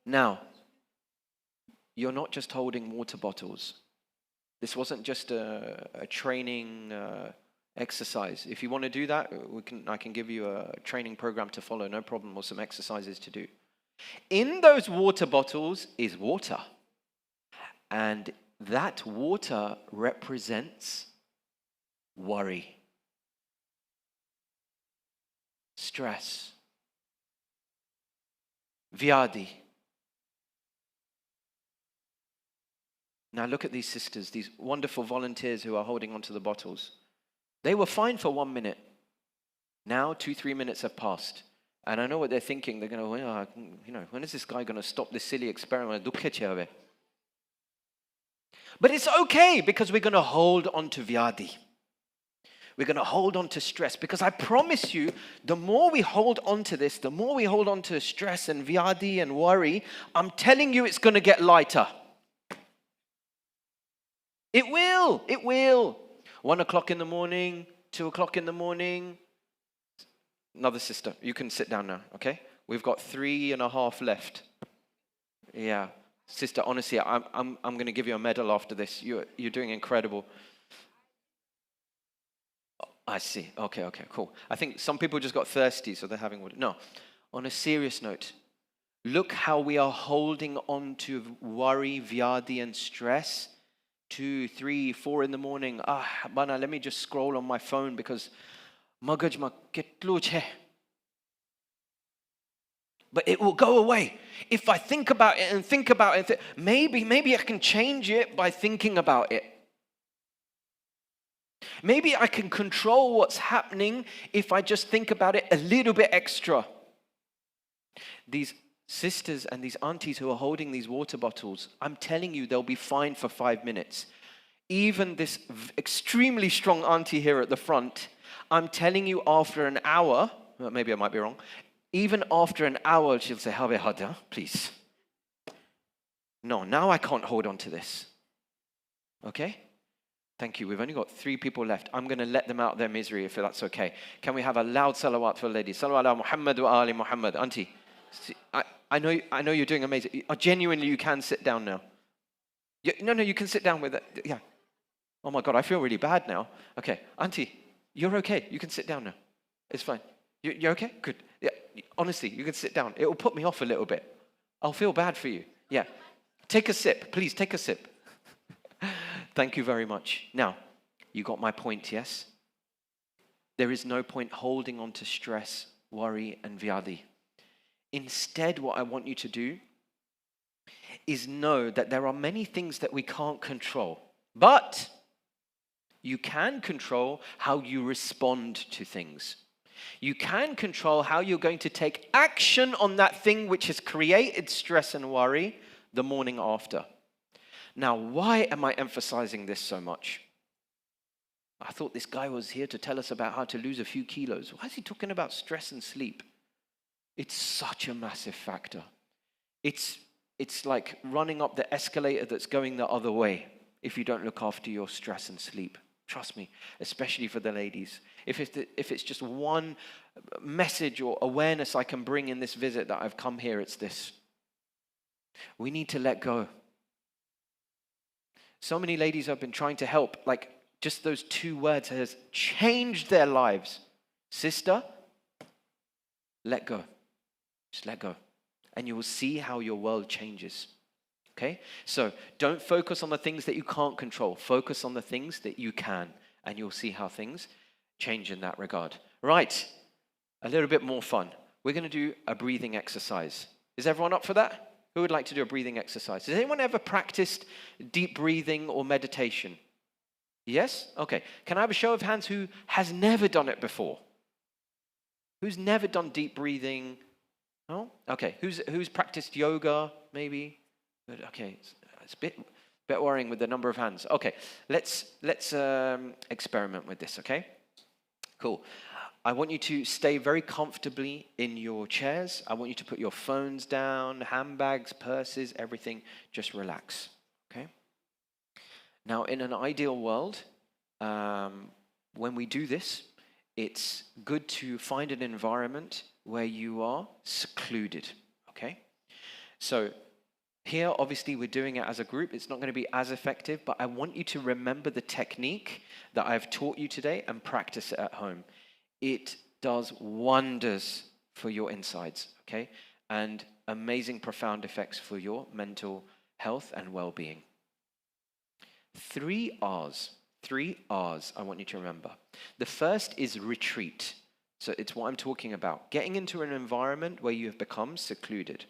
Now, you're not just holding water bottles. This wasn't just a training exercise. If you want to do that, I can give you a training program to follow, no problem, or some exercises to do. In those water bottles is water. And that water represents worry, stress, vyadi. Now look at these sisters, these wonderful volunteers who are holding onto the bottles. They were fine for 1 minute. Now 2-3 minutes have passed. And I know what they're thinking. They're going to, when is this guy going to stop this silly experiment? But it's okay because we're going to hold on to vyadi. We're going to hold on to stress because I promise you, the more we hold on to this, the more we hold on to stress and vyadi and worry, I'm telling you it's going to get lighter. It will. 1 o'clock in the morning, 2 o'clock in the morning, Another sister, you can sit down now, okay? We've got 3.5 left. Yeah. Sister, honestly, I'm going to give you a medal after this. You're doing incredible. I see. Okay, cool. I think some people just got thirsty, so they're having water. No. On a serious note, look how we are holding on to worry, vyadi, and stress. 2, 3, 4 in the morning. Bana, let me just scroll on my phone because magaj ma ketlu che. But it will go away. If I think about it and think about it, maybe I can change it by thinking about it. Maybe I can control what's happening if I just think about it a little bit extra. These sisters and these aunties who are holding these water bottles, I'm telling you, they'll be fine for 5 minutes. Even this extremely strong auntie here at the front, I'm telling you, after an hour, maybe I might be wrong, even after an hour, she'll say, Habe hada, please. No, now I can't hold on to this. Okay? Thank you. We've only got 3 people left. I'm going to let them out of their misery if that's okay. Can we have a loud salawat for ladies? Salawat ala Muhammad wa ali Muhammad. Auntie, I know you're doing amazing. Genuinely, you can sit down now. No, you can sit down with it. Yeah. Oh my God, I feel really bad now. Okay, Auntie, you're okay. You can sit down now. It's fine. You're okay? Good. Yeah. Honestly, you can sit down. It will put me off a little bit. I'll feel bad for you. Yeah. Take a sip. Please, take a sip. Thank you very much. Now, you got my point, yes? There is no point holding on to stress, worry, and vyadi. Instead, what I want you to do is know that there are many things that we can't control, but you can control how you respond to things. You can control how you're going to take action on that thing which has created stress and worry the morning after. Now, why am I emphasizing this so much? I thought this guy was here to tell us about how to lose a few kilos. Why is he talking about stress and sleep? It's such a massive factor. It's like running up the escalator that's going the other way if you don't look after your stress and sleep. Trust me, especially for the ladies. If it's just one message or awareness I can bring in this visit that I've come here, it's this. We need to let go. So many ladies I've been trying to help, like just those 2 words has changed their lives. Sister, let go. Just let go. And you will see how your world changes. Okay? So don't focus on the things that you can't control. Focus on the things that you can. And you'll see how things change in that regard. Right. A little bit more fun. We're going to do a breathing exercise. Is everyone up for that? Who would like to do a breathing exercise? Has anyone ever practiced deep breathing or meditation? Yes? Okay. Can I have a show of hands who has never done it before? Who's never done deep breathing? No? Okay. Who's practiced yoga, maybe? Okay. It's a bit worrying with the number of hands. Okay. Let's experiment with this, okay? Cool. I want you to stay very comfortably in your chairs. I want you to put your phones down, handbags, purses, everything. Just relax, okay? Now, in an ideal world, when we do this, it's good to find an environment where you are secluded, okay? So here, obviously, we're doing it as a group. It's not going to be as effective, but I want you to remember the technique that I've taught you today and practice it at home. It does wonders for your insides, okay? And amazing, profound effects for your mental health and well-being. 3 R's. 3 R's I want you to remember. The first is retreat. So it's what I'm talking about. Getting into an environment where you have become secluded.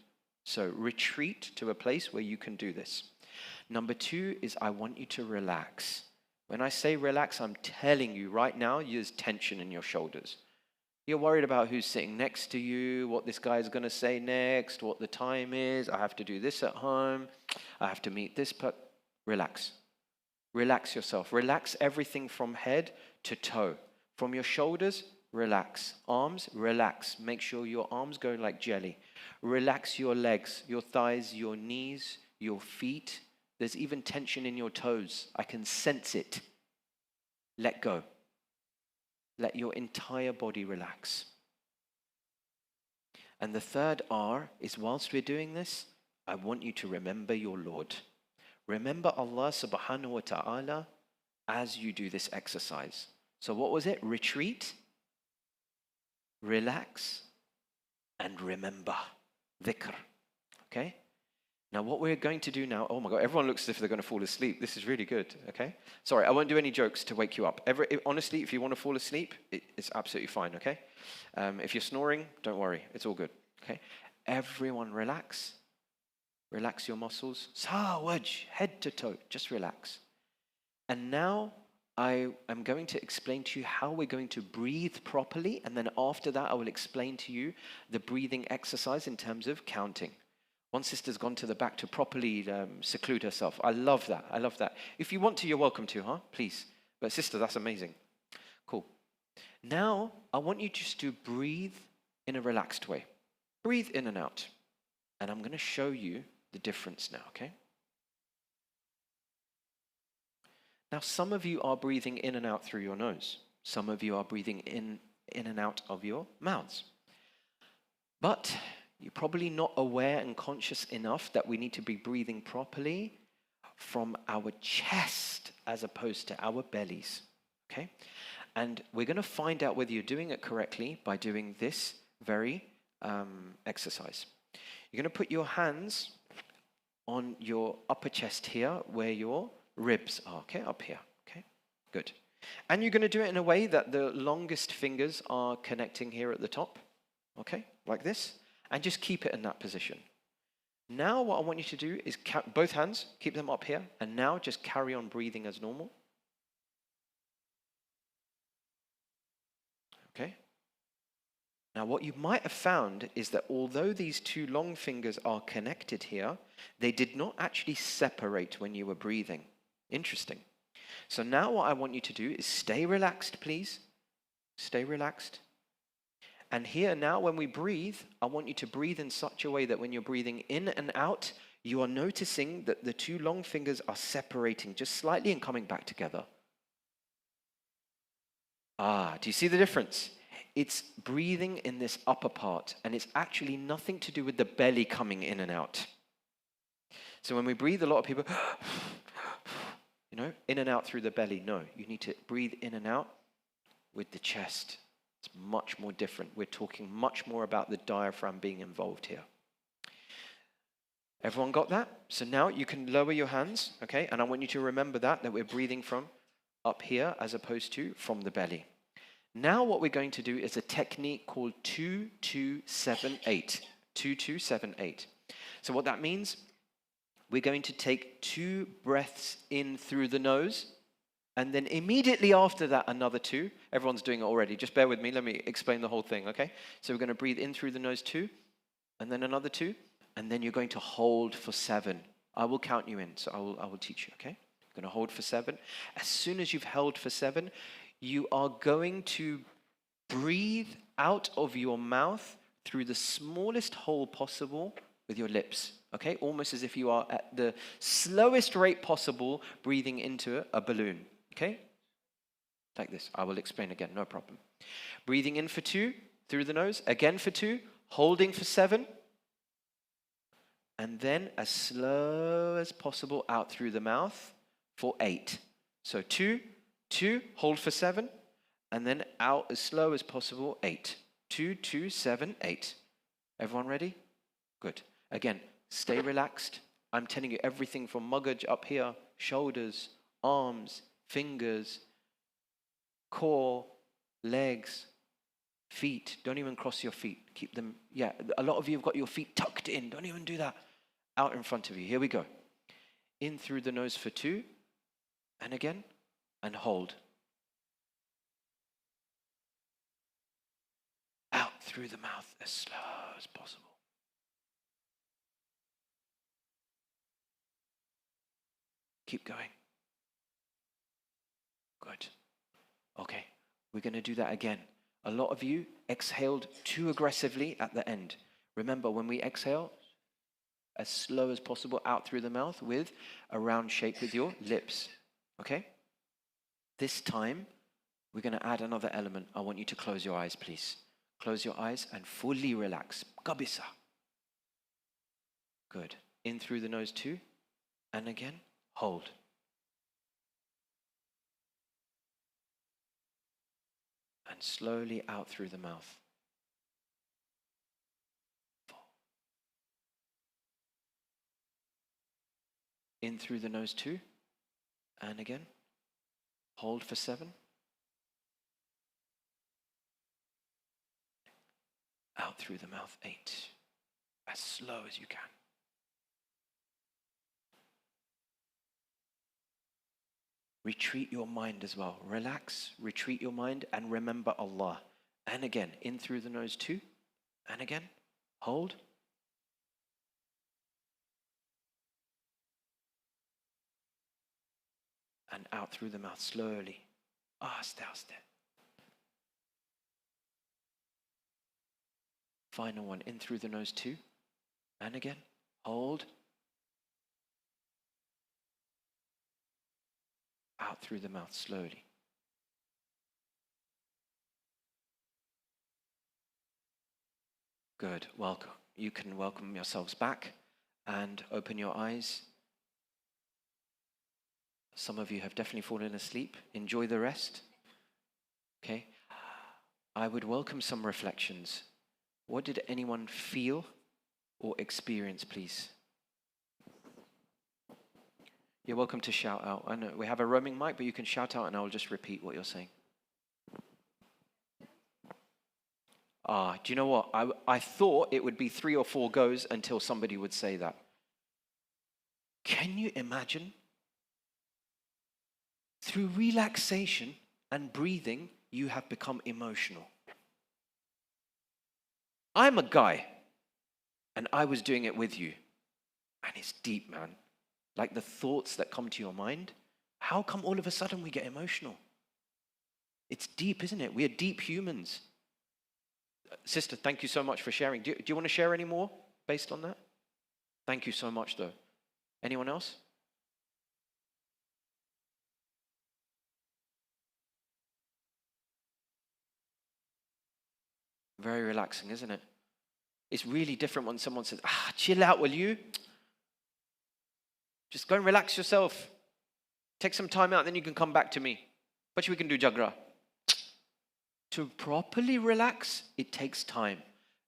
So retreat to a place where you can do this. Number 2 is I want you to relax. When I say relax, I'm telling you right now, there's tension in your shoulders. You're worried about who's sitting next to you, what this guy is going to say next, what the time is. I have to do this at home. I have to meet this, but relax. Relax yourself. Relax everything from head to toe. From your shoulders, relax. Arms, relax. Make sure your arms go like jelly. Relax your legs, your thighs, your knees, your feet. There's even tension in your toes. I can sense it. Let go. Let your entire body relax. And the third R is, whilst we're doing this, I want you to remember your Lord. Remember Allah subhanahu wa ta'ala as you do this exercise. So what was it? Retreat, relax, and remember. Dhikr. Okay? Now what we're going to do now, oh my God, everyone looks as if they're going to fall asleep. This is really good, okay? Sorry, I won't do any jokes to wake you up. Honestly, if you want to fall asleep, it's absolutely fine, okay? If you're snoring, don't worry, it's all good, okay? Everyone relax. Relax your muscles. Sawaj, head to toe, just relax. And now I am going to explain to you how we're going to breathe properly, and then after that I will explain to you the breathing exercise in terms of counting. One sister's gone to the back to properly seclude herself. I love that. I love that. If you want to, you're welcome to, huh? Please. But sister, that's amazing. Cool. Now, I want you just to breathe in a relaxed way. Breathe in and out. And I'm going to show you the difference now, okay? Now, some of you are breathing in and out through your nose. Some of you are breathing in and out of your mouths. But you're probably not aware and conscious enough that we need to be breathing properly from our chest as opposed to our bellies, okay? And we're going to find out whether you're doing it correctly by doing this very exercise. You're going to put your hands on your upper chest here where your ribs are, okay? Up here, okay? Good. And you're going to do it in a way that the longest fingers are connecting here at the top, okay? Like this. And just keep it in that position. Now what I want you to do is both hands, keep them up here, and now just carry on breathing as normal. Okay? Now what you might have found is that although these two long fingers are connected here, they did not actually separate when you were breathing. Interesting. So now what I want you to do is stay relaxed, please. Stay relaxed. And here now when we breathe, I want you to breathe in such a way that when you're breathing in and out, you are noticing that the two long fingers are separating just slightly and coming back together. Do you see the difference? It's breathing in this upper part, and it's actually nothing to do with the belly coming in and out. So when we breathe, a lot of people, in and out through the belly. No, you need to breathe in and out with the chest. It's much more different. We're talking much more about the diaphragm being involved here. Everyone got that? So now you can lower your hands, okay? And I want you to remember that we're breathing from up here as opposed to from the belly. Now what we're going to do is a technique called 2-2-7-8. 2-2-7-8. So what that means, we're going to take 2 breaths in through the nose, and then immediately after that, another 2. Everyone's doing it already. Just bear with me. Let me explain the whole thing, okay? So we're going to breathe in through the nose 2, and then another 2, and then you're going to hold for 7. I will count you in, so I will teach you, okay? You're going to hold for 7. As soon as you've held for 7, you are going to breathe out of your mouth through the smallest hole possible with your lips, okay? Almost as if you are at the slowest rate possible breathing into a balloon. Okay? Like this. I will explain again, no problem. Breathing in for 2 through the nose, again for 2, holding for 7, and then as slow as possible out through the mouth for 8. So 2, hold for 7, and then out as slow as possible, 8. 2, 2, 7, 8. Everyone ready? Good. Again, stay relaxed. I'm telling you everything from muggage up here, shoulders, arms, fingers, core, legs, feet. Don't even cross your feet. Keep them, a lot of you have got your feet tucked in. Don't even do that. Out in front of you. Here we go. In through the nose for 2, and again, and hold. Out through the mouth as slow as possible. Keep going. Good. Okay, we're going to do that again. A lot of you exhaled too aggressively at the end. Remember, when we exhale, as slow as possible out through the mouth with a round shape with your lips. Okay? This time, we're going to add another element. I want you to close your eyes, please. Close your eyes and fully relax. Kabisa. Good. In through the nose 2. And again, hold. And slowly out through the mouth. 4. In through the nose 2. And again, hold for 7. Out through the mouth 8. As slow as you can. Retreat your mind as well. Relax, retreat your mind, and remember Allah. And again, in through the nose 2. And again, hold. And out through the mouth slowly. Aste, aste. Final one, in through the nose 2. And again, hold. Out through the mouth slowly. Good, welcome. You can welcome yourselves back and open your eyes. Some of you have definitely fallen asleep. Enjoy the rest. Okay. I would welcome some reflections. What did anyone feel or experience, please? You're welcome to shout out. I know we have a roaming mic, but you can shout out and I'll just repeat what you're saying. Do you know what? I thought it would be 3 or 4 goes until somebody would say that. Can you imagine? Through relaxation and breathing, you have become emotional. I'm a guy, and I was doing it with you. And it's deep, man. Like the thoughts that come to your mind. How come all of a sudden we get emotional? It's deep, isn't it? We are deep humans. Sister, thank you so much for sharing. Do you want to share any more based on that? Thank you so much, though. Anyone else? Very relaxing, isn't it? It's really different when someone says, chill out, will you? Just go and relax yourself. Take some time out, then you can come back to me. What we can do, Jagra? To properly relax, it takes time.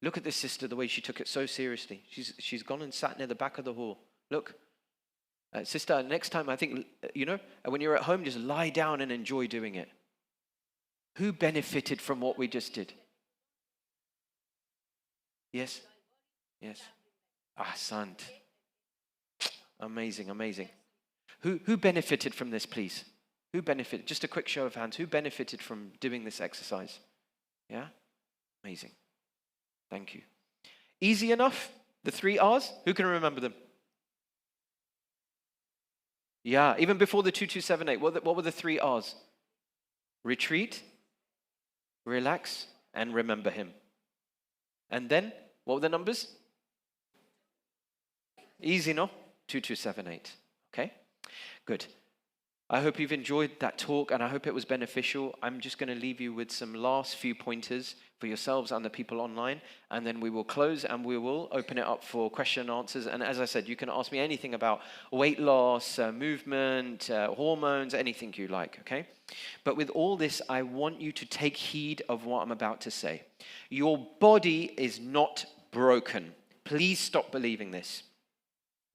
Look at this sister, the way she took it so seriously. She's gone and sat near the back of the hall. Look. Sister, next time, I think, when you're at home, just lie down and enjoy doing it. Who benefited from what we just did? Yes? Yes. Sant. Amazing, amazing. Who benefited from this, please? Who benefited? Just a quick show of hands. Who benefited from doing this exercise? Yeah? Amazing. Thank you. Easy enough? The 3 R's? Who can remember them? Yeah, even before the 2278, what were the 3 R's? Retreat, relax, and remember him. And then, what were the numbers? Easy, no? 2278. Okay? Good. I hope you've enjoyed that talk and I hope it was beneficial. I'm just going to leave you with some last few pointers for yourselves and the people online, and then we will close and we will open it up for question and answers. And as I said, you can ask me anything about weight loss, movement, hormones, anything you like, okay? But with all this, I want you to take heed of what I'm about to say. Your body is not broken. Please stop believing this.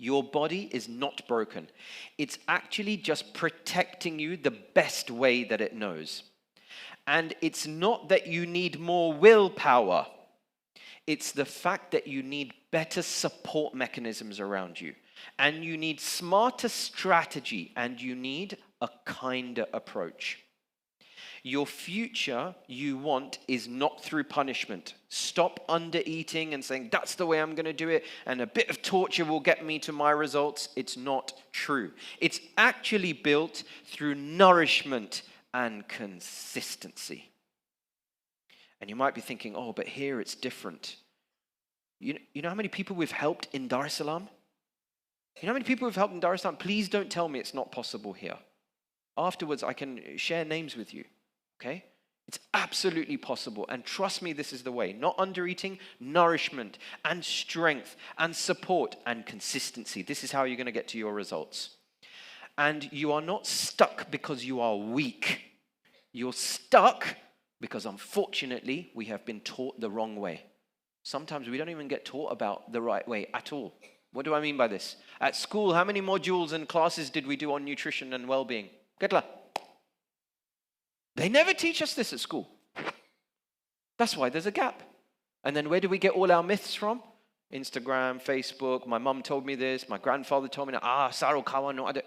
Your body is not broken. It's actually just protecting you the best way that it knows. And it's not that you need more willpower. It's the fact that you need better support mechanisms around you. And you need smarter strategy. And you need a kinder approach. Your future you want is not through punishment. Stop under-eating and saying, that's the way I'm going to do it, and a bit of torture will get me to my results. It's not true. It's actually built through nourishment and consistency. And you might be thinking, but here it's different. You know how many people we've helped in Dar es Salaam? You know how many people we've helped in Dar es Salaam? Please don't tell me it's not possible here. Afterwards, I can share names with you. Okay? It's absolutely possible. And trust me, this is the way. Not under-eating, nourishment and strength and support and consistency. This is how you're going to get to your results. And you are not stuck because you are weak. You're stuck because, unfortunately, we have been taught the wrong way. Sometimes we don't even get taught about the right way at all. What do I mean by this? At school, how many modules and classes did we do on nutrition and well-being? Ketla. They never teach us this at school. That's why there's a gap. And then where do we get all our myths from? Instagram, Facebook, my mum told me this, my grandfather told me that, Saro Kawa, no, I don't.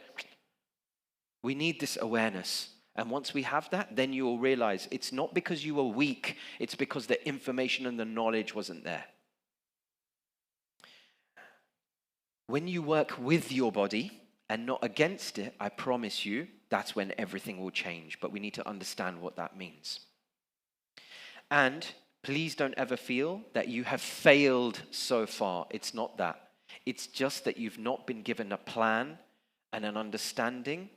We need this awareness. And once we have that, then you will realize it's not because you were weak, it's because the information and the knowledge wasn't there. When you work with your body and not against it, I promise you, that's when everything will change. But we need to understand what that means. And please don't ever feel that you have failed so far. It's not that. It's just that you've not been given a plan and an understanding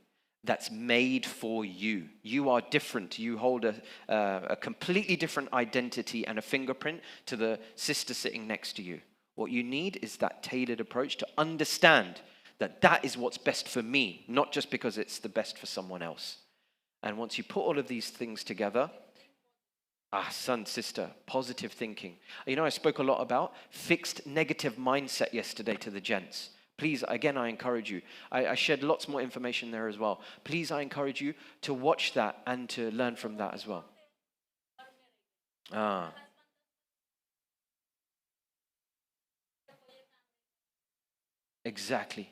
that's made for you. You are different. You hold a completely different identity and a fingerprint to the sister sitting next to you. What you need is that tailored approach to understand that that is what's best for me, not just because it's the best for someone else. And once you put all of these things together, son, sister, positive thinking. You know, I spoke a lot about fixed negative mindset yesterday to the gents. Please, again, I encourage you. I shared lots more information there as well. Please, I encourage you to watch that and to learn from that as well. Exactly.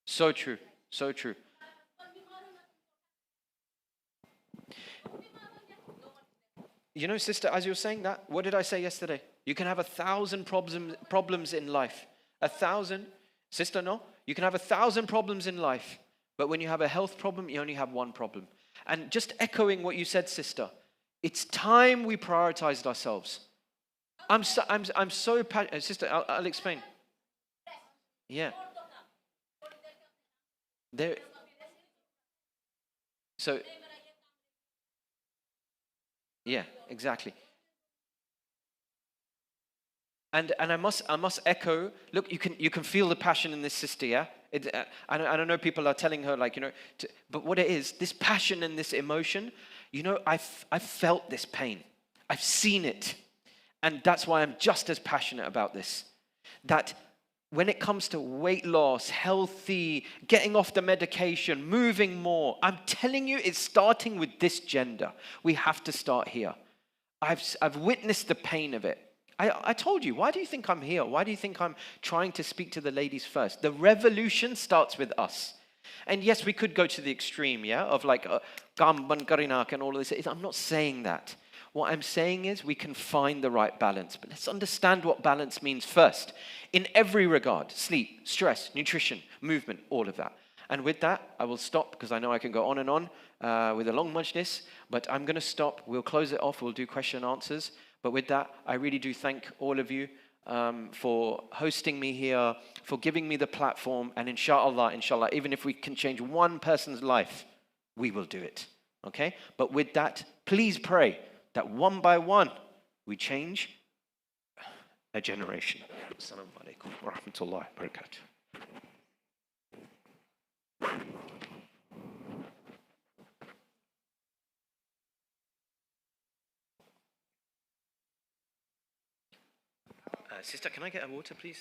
So true. You know, sister, as you're saying that, what did I say yesterday? You can have 1,000 problems in life. 1,000. Sister, no? You can have 1,000 problems in life. But when you have a health problem, you only have one problem. And just echoing what you said, sister, it's time we prioritized ourselves. I'm so passionate. Sister, I'll explain. Yeah. Yeah, exactly. And I must echo. Look, you can feel the passion in this sister. Yeah, I don't know. People are telling her like, you know, but what it is, this passion and this emotion. You know, I've felt this pain. I've seen it, and that's why I'm just as passionate about this. That when it comes to weight loss, healthy, getting off the medication, moving more, I'm telling you, it's starting with this gender. We have to start here. I've witnessed the pain of it. I told you, why do you think I'm here? Why do you think I'm trying to speak to the ladies first? The revolution starts with us. And yes, we could go to the extreme, yeah, of like Gamban Karinak and all of this. I'm not saying that. What I'm saying is we can find the right balance. But let's understand what balance means first. In every regard, sleep, stress, nutrition, movement, all of that. And with that, I will stop because I know I can go on and on with a long majlis. But I'm going to stop. We'll close it off. We'll do question and answers. But with that, I really do thank all of you for hosting me here, for giving me the platform. And inshallah, even if we can change one person's life, we will do it. Okay? But with that, please pray that one by one, we change a generation. Assalamu alaikum wa rahmatullahi wa barakatuh. Sister, can I get a water, please?